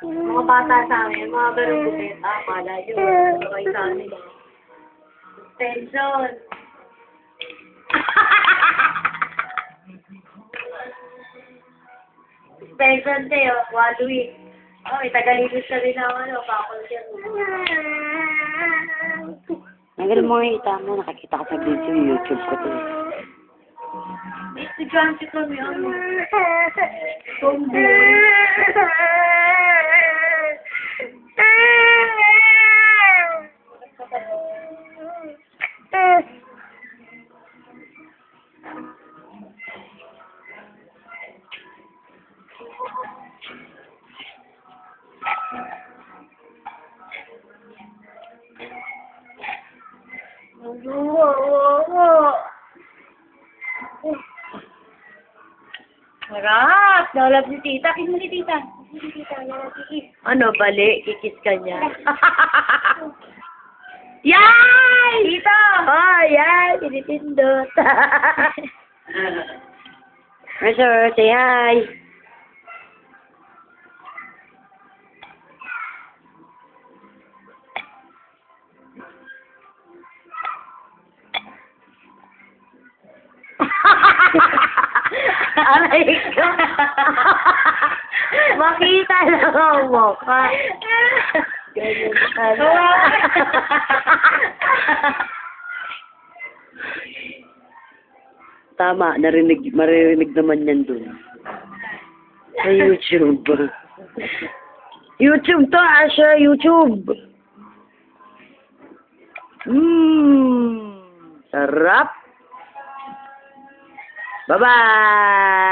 Mga bata sa amin, mga ganun bukit. Pala yun. Okay sa amin. Suspension. Suspension tayo, Waluin. May tagalinis ka rin ako, pakul siya. Nagal mo nga ita mo, nakakita ka sa video, YouTube ko to. Estudyante kami, Tomboy. Harap! Nalab ni tita. Kiss mo ni tita. Ano, bali? Kikis ka niya. Yay! Tita! Oh, yay! Pinipindot. Sir, say hi. Aray ko. Makita lang ang mukha. Ganyan ka. Tama, maririnig naman yan dun. Sa YouTube. YouTube to, Asha, YouTube. Sarap. Bye-bye.